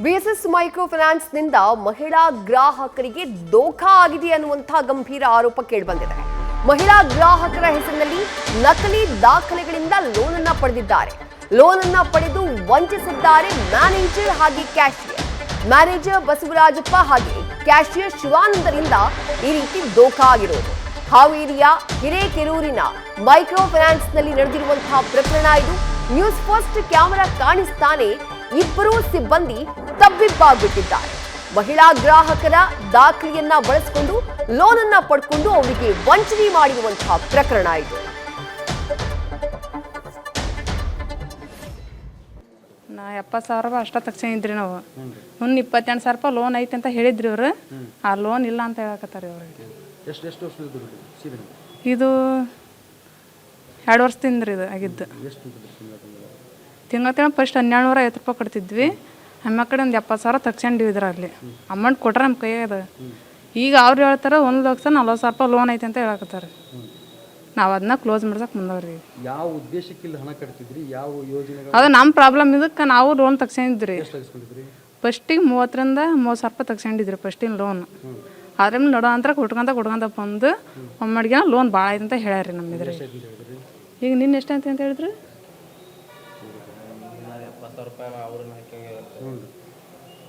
VSS micro ಫೈನಾನ್ಸ್ನಿಂದ ಮಹಿಳಾ ಗ್ರಾಹಕರಿಗೆ ದೋಖಾ ಆಗಿದೆ ಅನ್ನುವಂತಹ ಗಂಭೀರ ಆರೋಪ ಕೇಳಿಬಂದಿದೆ. ಮಹಿಳಾ ಗ್ರಾಹಕರ ಹೆಸರಿನಲ್ಲಿ ನಕಲಿ ದಾಖಲೆಗಳಿಂದ ಲೋನ್ ಅನ್ನ ಪಡೆದಿದ್ದಾರೆ. ಲೋನ್ ಅನ್ನ ಪಡೆದು ವಂಚಿಸಿದ್ದಾರೆ ಮ್ಯಾನೇಜರ್ ಹಾಗೆ ಕ್ಯಾಶಿಯರ್. ಮ್ಯಾನೇಜರ್ ಬಸವರಾಜಪ್ಪ ಹಾಗೆ ಕ್ಯಾಶಿಯರ್ ಶಿವಾನಂದರಿಂದ ಈ ರೀತಿ ದೋಖಾ ಆಗಿರೋದು. ಹಾವೇರಿಯ ಹಿರೇಕೆರೂರಿನ ಮೈಕ್ರೋ ಫೈನಾನ್ಸ್ನಲ್ಲಿ ನಡೆದಿರುವಂತಹ ಪ್ರಕರಣ ಇದು. ನ್ಯೂಸ್ ಫಸ್ಟ್ ಕ್ಯಾಮೆರಾ ಕಾಣಿಸ್ತಾನೆ ಇಬ್ಬರೂ ಸಿಬ್ಬಂದಿ ತಬ್ಬಿಬ್ಬಾಗ್ಬಿಟ್ಟಿದ್ದಾರೆ. ಮಹಿಳಾ ಗ್ರಾಹಕರ ದಾಖಲೆಯನ್ನ ಬಳಸಿಕೊಂಡು ಲೋನ್ ಅನ್ನ ಪಡ್ಕೊಂಡು ಅವರಿಗೆ ವಂಚನೆ ಮಾಡಿರುವಂತಹ ಪ್ರಕರಣ ಇದು. ನಾ 70,000 ರೂಪಾಯಿ ಅಷ್ಟ ತಕ್ಷಣಿದ್ರಿ ನಾವು. ಮುನ್ನ 28,000 ರೂಪಾಯಿ ಲೋನ್ ಐತೆ ಅಂತ ಹೇಳಿದ್ರಿ ಇವ್ರು. ಆ ಲೋನ್ ಇಲ್ಲ ಅಂತ ಹೇಳಕತ್ತಾರೆ ಅವ್ರಿಗೆ. ಇದು 2 ವರ್ಷದಿಂದ ಇದು ಆಗಿದ್ದು. ತಿಂಗಳ ಫಸ್ಟ್ 1,250 ರೂಪಾಯಿ ಕೊಡ್ತಿದ್ವಿ. ನಮ್ಮ ಕಡೆ ಒಂದು 70,000 ತಕ್ಷಣಿದ್ವಿ ಇದರಲ್ಲಿ. ಅಮೌಂಟ್ ಕೊಟ್ರೆ ನಮ್ಮ ಕೈಯಾಗ. ಈಗ ಅವ್ರು ಹೇಳ್ತಾರೆ 1,40,000 ರೂಪಾಯಿ ಲೋನ್ ಐತೆ ಅಂತ ಹೇಳಕತ್ತಾರೆ. ನಾವು ಅದನ್ನ ಕ್ಲೋಸ್ ಮಾಡ್ಸಕ್ಕೆ ಮುಂದವ್ರಿ. ಯಾವ ಉದ್ದೇಶಕ್ಕೆ ಹಣ ಕಟ್ತಿದ್ರಿ? ಯಾವ ಯೋಜನೆ? ಅದು ನಮ್ಮ ಪ್ರಾಬ್ಲಮ್ ಇದಕ್ಕೆ ನಾವು ಲೋನ್ ತಕ್ಷಣಿದ್ರಿ. ಫಸ್ಟಿಗೆ 30,000ರಿಂದ 30,000 ರೂಪಾಯಿ ತಕ್ಷಣಿದ್ರಿ ಫಸ್ಟಿನ ಲೋನ್. ಆದ್ರೆ ನಡೋ ಅಂತ ಕೊಟ್ಕೊಂತ ಬಂದು ಒಮ್ಮಡಿಗೆ ಲೋನ್ ಭಾಳ ಐತೆ ಅಂತ ಹೇಳ್ಯಾರಿ ನಮ್ಮ ಇದ್ರಿ. ಈಗ ನಿನ್ನ ಎಷ್ಟು ಅಂತ ಹೇಳಿದ್ರಿ?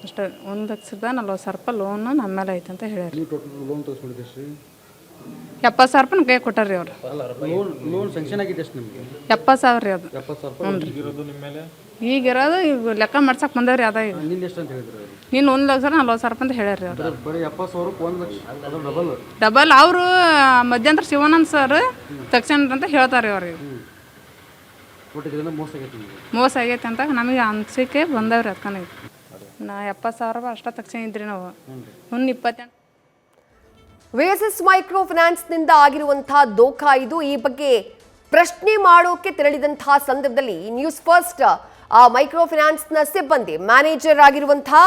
ಅಷ್ಟೇ 1,40,000 ರೂಪಾಯಿ ಲೋನ್ ನಮ್ಮ ಮೇಲೆ ಐತೆ ಅಂತ ಹೇಳ್ಯಾರಿ. 70,000 ರೂಪಾಯಿ ಕೈ ಕೊಟ್ಟಾರ್ರಿ ಅವ್ರು. 70,000 ರೀ ಅದು. ಈಗಿರೋದು ಈಗ ಲೆಕ್ಕ ಮಾಡ್ಸಕ್ಕೆ ಬಂದವ್ರಿ. ಅದ ಈಗ ನೀನು 1,40,000 ರೂಪಾಯಿ ಅಂತ ಹೇಳ್ಯಾರಿ ಅವ್ರು. ಡಬಲ್ ಅವರು ಮಧ್ಯಂತರ ಶಿವಾನಂದ್ ಸರ್ ತಕ್ಷಣ ಅಂತ ಹೇಳ್ತಾರೆ ಅವ್ರಿಗೆ. ಮೋಸ ಆಗೈತೆ ಅಂತ ನಮಗೆ ಅನ್ಸಿಕೆ ಬಂದವ್ರಿ. ಅದಕ್ಕೆ ನಾ 70,000 ರೂಪಾಯಿ ಅಷ್ಟ ತಕ್ಷಣಿದ್ರಿ ನಾವು. ಮುನ್ನ 28. ವಿಎಸ್ಎಸ್ ಮೈಕ್ರೋ ಫೈನಾನ್ಸ್ನಿಂದ ಆಗಿರುವಂತಹ ದೋಖಾ ಇದು. ಈ ಬಗ್ಗೆ ಪ್ರಶ್ನೆ ಮಾಡೋಕೆ ತೆರಳಿದಂತಹ ಸಂದರ್ಭದಲ್ಲಿ ನ್ಯೂಸ್ ಫಸ್ಟ್ ಆ ಮೈಕ್ರೋ ಫೈನಾನ್ಸ್ನ ಸಿಬ್ಬಂದಿ ಮ್ಯಾನೇಜರ್ ಆಗಿರುವಂತಹ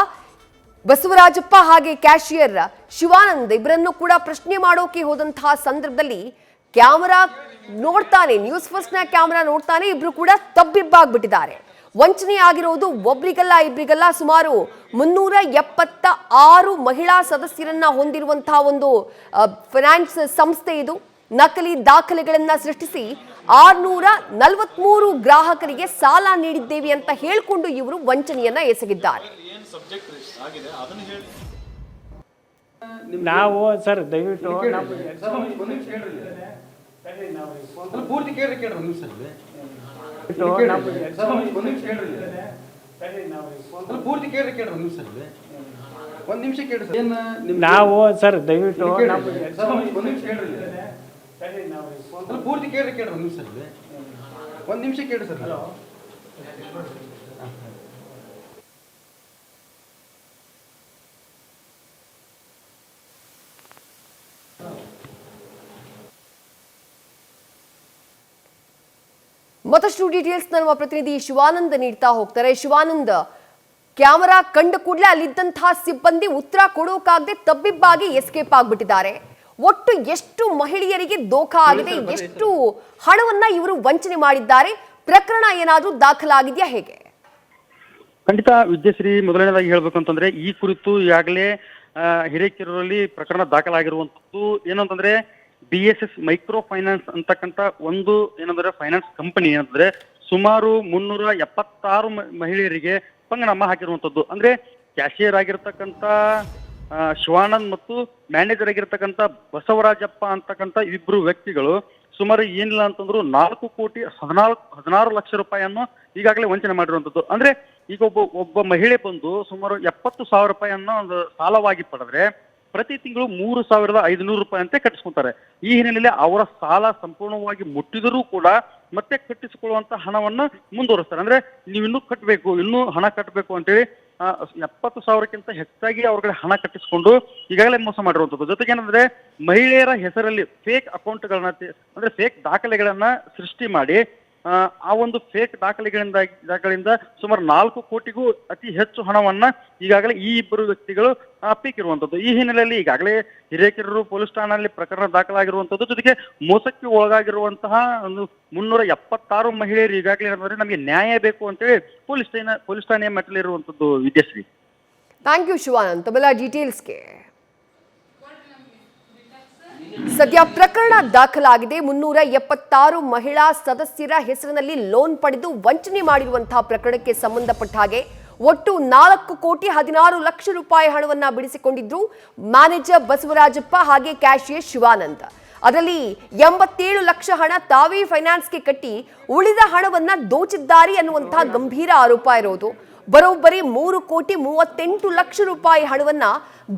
ಬಸವರಾಜಪ್ಪ ಹಾಗೆ ಕ್ಯಾಶಿಯರ್ ಶಿವಾನಂದ್ ಇಬ್ಬರನ್ನು ಕೂಡ ಪ್ರಶ್ನೆ ಮಾಡೋಕೆ ಹೋದಂತಹ ಸಂದರ್ಭದಲ್ಲಿ ಕ್ಯಾಮರಾ ನೋಡ್ತಾನೆ, ನ್ಯೂಸ್ ಫಸ್ಟ್ನ ಕ್ಯಾಮರಾ ನೋಡ್ತಾನೆ, ಇಬ್ರು ಕೂಡ ತಬ್ಬಿಬ್ಬಾಗ್ಬಿಟ್ಟಿದ್ದಾರೆ. ವಂಚನೆ ಆಗಿರೋದು ಒಬ್ರಿಗಲ್ಲ ಇಬ್ರಿಗಲ್ಲ, ಸುಮಾರು 376 ಮಹಿಳಾ ಸದಸ್ಯರನ್ನ ಹೊಂದಿರುವಂತಹ ಒಂದು ಫೈನಾನ್ಸ್ ಸಂಸ್ಥೆ ಇದು. ನಕಲಿ ದಾಖಲೆಗಳನ್ನ ಸೃಷ್ಟಿಸಿ 643 ಗ್ರಾಹಕರಿಗೆ ಸಾಲ ನೀಡಿದ್ದೇವೆ ಅಂತ ಹೇಳಿಕೊಂಡು ಇವರು ವಂಚನೆಯನ್ನ ಎಸಗಿದ್ದಾರೆ. ನಾವು ಸರ್ ದಯವಿಟ್ಟು ಪೂರ್ತಿ ಕೇಳ್ರಿ ಒಂದು ನಿಮಿಷ ಕೇಳಿ ಸರ್. ನಾವು ಸರ್ ದಯವಿಟ್ಟು ಪೂರ್ತಿ ಕೇಳ್ರಿ ಒಂದು ನಿಮಿಷ ಕೇಳಿ ಸರ್. ಮತ್ತಷ್ಟು ಡೀಟೇಲ್ಸ್ ನಮ್ಮ ಪ್ರತಿನಿಧಿ ಶಿವಾನಂದ್ ನೀಡ್ತಾ ಹೋಗ್ತಾರೆ. ಶಿವಾನಂದ್, ಕ್ಯಾಮರಾ ಕಂಡ ಕೂಡಲೇ ಅಲ್ಲಿದ್ದಂತಹ ಸಿಬ್ಬಂದಿ ಉತ್ತರ ಕೊಡೋಕಾಗದೆ ತಬ್ಬಿಬ್ಬಾಗಿ ಎಸ್ಕೇಪ್ ಆಗ್ಬಿಟ್ಟಿದ್ದಾರೆ. ಒಟ್ಟು ಎಷ್ಟು ಮಹಿಳೆಯರಿಗೆ ದೋಖಾ ಆಗಿದೆ? ಎಷ್ಟು ಹಣವನ್ನ ಇವರು ವಂಚನೆ ಮಾಡಿದ್ದಾರೆ? ಪ್ರಕರಣ ಏನಾದ್ರೂ ದಾಖಲಾಗಿದೆಯಾ? ಹೇಗೆ? ಖಂಡಿತ ವಿದ್ಯಾಶ್ರೀ, ಮೊದಲನೇದಾಗಿ ಹೇಳ್ಬೇಕು ಅಂತಂದ್ರೆ ಈ ಕುರಿತು ಈಗಾಗಲೇ ಹಿರೇಕೆರೂರಲ್ಲಿ ಪ್ರಕರಣ ದಾಖಲಾಗಿರುವಂತದ್ದು. ಏನಂತಂದ್ರೆ BSS ಮೈಕ್ರೋ ಫೈನಾನ್ಸ್ ಅಂತಕ್ಕಂಥ ಒಂದು ಏನಂದ್ರೆ ಫೈನಾನ್ಸ್ ಕಂಪನಿ ಏನಂದ್ರೆ ಸುಮಾರು 376 ಮಹಿಳೆಯರಿಗೆ ಪಂಗನಾಮ ಹಾಕಿರುವಂತದ್ದು. ಅಂದ್ರೆ ಕ್ಯಾಶಿಯರ್ ಆಗಿರ್ತಕ್ಕಂಥ ಶಿವಾನಂದ್ ಮತ್ತು ಮ್ಯಾನೇಜರ್ ಆಗಿರ್ತಕ್ಕಂಥ ಬಸವರಾಜಪ್ಪ ಅಂತಕ್ಕಂಥ ಇಬ್ಬರು ವ್ಯಕ್ತಿಗಳು ಸುಮಾರು ಏನಿಲ್ಲ ಅಂತಂದ್ರು 4,16 ಲಕ್ಷ ರೂಪಾಯಿಯನ್ನು ಈಗಾಗಲೇ ವಂಚನೆ ಮಾಡಿರುವಂತದ್ದು. ಅಂದ್ರೆ ಈಗ ಒಬ್ಬ ಮಹಿಳೆ ಬಂದು ಸುಮಾರು 70,000 ರೂಪಾಯಿಯನ್ನು ಒಂದು ಸಾಲವಾಗಿ ಪಡೆದ್ರೆ ಪ್ರತಿ ತಿಂಗಳು 3,500 ರೂಪಾಯಿ ಅಂತೆ ಕಟ್ಟಿಸ್ಕೊಂತಾರೆ. ಈ ಹಿನ್ನೆಲೆಯಲ್ಲಿ ಅವರ ಸಾಲ ಸಂಪೂರ್ಣವಾಗಿ ಮುಟ್ಟಿದರೂ ಕೂಡ ಮತ್ತೆ ಕಟ್ಟಿಸಿಕೊಳ್ಳುವಂತ ಹಣವನ್ನ ಮುಂದುವರಿಸ್ತಾರೆ. ಅಂದ್ರೆ ನೀವು ಇನ್ನೂ ಕಟ್ಟಬೇಕು, ಇನ್ನೂ ಹಣ ಕಟ್ಟಬೇಕು ಅಂತೇಳಿ 70,000ಕ್ಕಿಂತ ಹೆಚ್ಚಾಗಿ ಅವ್ರ ಹಣ ಕಟ್ಟಿಸಿಕೊಂಡು ಈಗಾಗಲೇ ಮೋಸ ಮಾಡಿರುವಂಥದ್ದು. ಜೊತೆಗೆ ಏನಂದ್ರೆ ಮಹಿಳೆಯರ ಹೆಸರಲ್ಲಿ ಫೇಕ್ ಅಕೌಂಟ್ಗಳನ್ನ ಅಂದ್ರೆ ಫೇಕ್ ದಾಖಲೆಗಳನ್ನ ಸೃಷ್ಟಿ ಮಾಡಿ ಆ ಒಂದು ಫೇಕ್ ದಾಖಲೆಗಳಿಂದ ಸುಮಾರು 4 ಕೋಟಿಗೂ ಅತಿ ಹೆಚ್ಚು ಹಣವನ್ನ ಈಗಾಗಲೇ ಈ ಇಬ್ಬರು ವ್ಯಕ್ತಿಗಳು ಅಪ್ಪಿಕಿರುವಂತದ್ದು. ಈ ಹಿನ್ನೆಲೆಯಲ್ಲಿ ಈಗಾಗಲೇ ಹಿರೇಕೆರೂರು ಪೊಲೀಸ್ ಠಾಣೆಯಲ್ಲಿ ಪ್ರಕರಣ ದಾಖಲಾಗಿರುವಂತದ್ದು. ಜೊತೆಗೆ ಮೋಸಕ್ಕೆ ಒಳಗಾಗಿರುವಂತಹ ಒಂದು 376 ಮಹಿಳೆಯರು ಈಗಾಗಲೇ ಏನಂದ್ರೆ ನಮಗೆ ನ್ಯಾಯ ಬೇಕು ಅಂತೇಳಿ ಪೊಲೀಸ್ ಠಾಣೆಯ ಮೆಟ್ಟಲಿರುವಂತದ್ದು ವಿದ್ಯಾಶ್ರೀ. Thank you Shivanand. ತಮ್ಮೆಲ್ಲ ಡೀಟೇಲ್ಸ್ಗೆ. ಸದ್ಯ ಪ್ರಕರಣ ದಾಖಲಾಗಿದೆ. 376 ಮಹಿಳಾ ಸದಸ್ಯರ ಹೆಸರಿನಲ್ಲಿ ಲೋನ್ ಪಡೆದು ವಂಚನೆ ಮಾಡಿರುವಂತಹ ಪ್ರಕರಣಕ್ಕೆ ಸಂಬಂಧಪಟ್ಟ ಹಾಗೆ ಒಟ್ಟು 4,16 ಲಕ್ಷ ಹಣವನ್ನ ಬಿಡಿಸಿಕೊಂಡಿದ್ರು ಮ್ಯಾನೇಜರ್ ಬಸವರಾಜಪ್ಪ ಹಾಗೆ ಕ್ಯಾಶಿಯರ್ ಶಿವಾನಂದ್. ಅದರಲ್ಲಿ 87 ಲಕ್ಷ ಹಣ ತಾವೇ ಫೈನಾನ್ಸ್ಗೆ ಕಟ್ಟಿ ಉಳಿದ ಹಣವನ್ನ ದೋಚಿದ್ದಾರೆ ಅನ್ನುವಂತಹ ಗಂಭೀರ ಆರೋಪ ಇರೋದು. ಬರೋಬ್ಬರಿ 3,38 ಲಕ್ಷ ಹಣವನ್ನ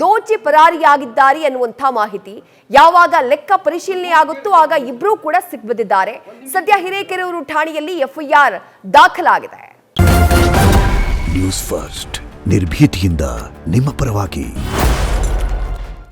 ದೋಚಿ ಪರಾರಿಯಾಗಿದ್ದಾರೆ ಅನ್ನುವಂಥ ಮಾಹಿತಿ. ಯಾವಾಗ ಲೆಕ್ಕ ಪರಿಶೀಲನೆ ಆಗುತ್ತೋ ಆಗ ಇಬ್ರು ಕೂಡ ಸಿಕ್ಬಿದ್ದಿದ್ದಾರೆ. ಸದ್ಯ ಹಿರೇಕೆರೂರು ಠಾಣೆಯಲ್ಲಿ ಎಫ್ಐಆರ್ ದಾಖಲಾಗಿದೆ. ನ್ಯೂಸ್ ಫಸ್ಟ್ ನಿರ್ಭೀತಿಯಿಂದ ನಿಮ್ಮ ಪರವಾಗಿ.